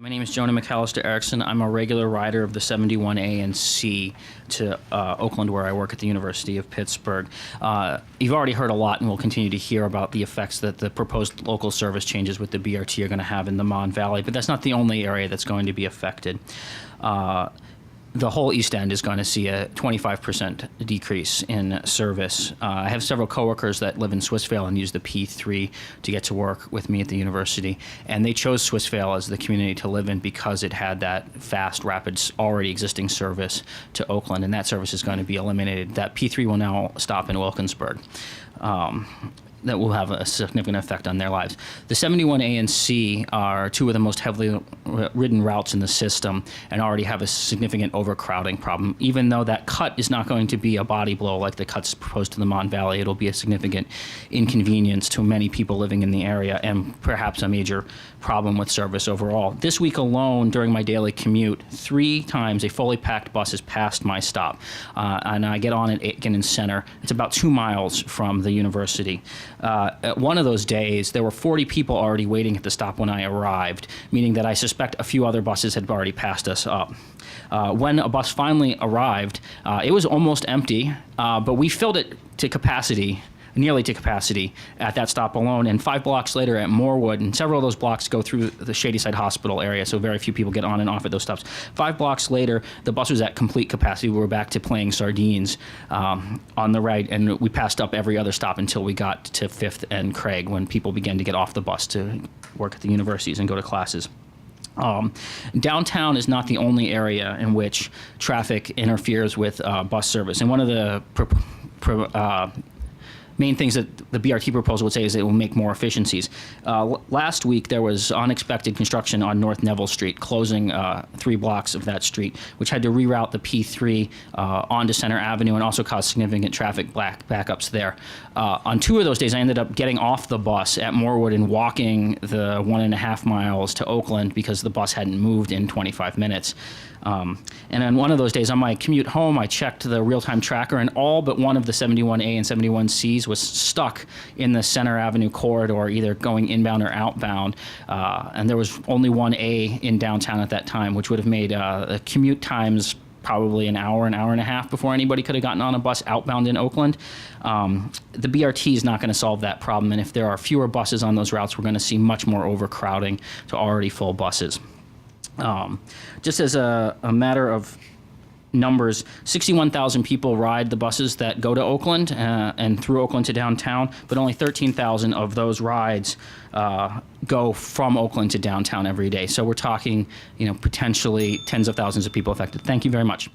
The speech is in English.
My name is Jonah McAllister Erickson. I'm a regular rider of the 71A and C to Oakland, where I work at the University of Pittsburgh. You've already heard a lot and will continue to hear about the effects that the proposed local service changes with the BRT are going to have in the Mon Valley, but that's not the only area that's going to be affected. The whole East End is going to see a 25% decrease in service. I have several coworkers that live in Swissvale and use the P3 to get to work with me at the university, and they chose Swissvale as the community to live in because it had that fast, rapid, already existing service to Oakland, and that service is going to be eliminated. That P3 will now stop in Wilkinsburg. That will have a significant effect on their lives. The 71A and C are two of the most heavily ridden routes in the system and already have a significant overcrowding problem. Even though that cut is not going to be a body blow like the cuts proposed to the Mon Valley, it'll be a significant inconvenience to many people living in the area and perhaps a major problem with service overall. This week alone, during my daily commute, 3 times a fully packed bus has passed my stop, and I get on at Aiken Center. It's about 2 miles from the university. At one of those days, there were 40 people already waiting at the stop when I arrived, meaning that I suspect a few other buses had already passed us up. When a bus finally arrived, it was almost empty, but we filled it to capacity, nearly to capacity, at that stop alone. And 5 blocks later at Morewood, and several of those blocks go through the Shadyside Hospital area, so very few people get on and off at those stops. 5 blocks later, the bus was at complete capacity. We were back to playing sardines on the right, and we passed up every other stop until we got to 5th and Craig, when people began to get off the bus to work at the universities and go to classes. Downtown is not the only area in which traffic interferes with bus service, and one of the main things that the BRT proposal would say is it will make more efficiencies. Last week, there was unexpected construction on North Neville Street, closing 3 blocks of that street, which had to reroute the P3 onto Center Avenue and also caused significant traffic backups there. On 2 of those days, I ended up getting off the bus at Morewood and walking the 1.5 miles to Oakland because the bus hadn't moved in 25 minutes. And on one of those days, on my commute home, I checked the real-time tracker, and all but one of the 71A and 71Cs was stuck in the Center Avenue corridor, either going inbound or outbound. And there was only one A in downtown at that time, which would have made the commute times probably an hour and a half before anybody could have gotten on a bus outbound in Oakland. The BRT is not going to solve that problem, and if there are fewer buses on those routes, we're going to see much more overcrowding to already full buses. Just as a matter of numbers, 61,000 people ride the buses that go to Oakland and through Oakland to downtown, but only 13,000 of those rides go from Oakland to downtown every day. So we're talking, potentially tens of thousands of people affected. Thank you very much.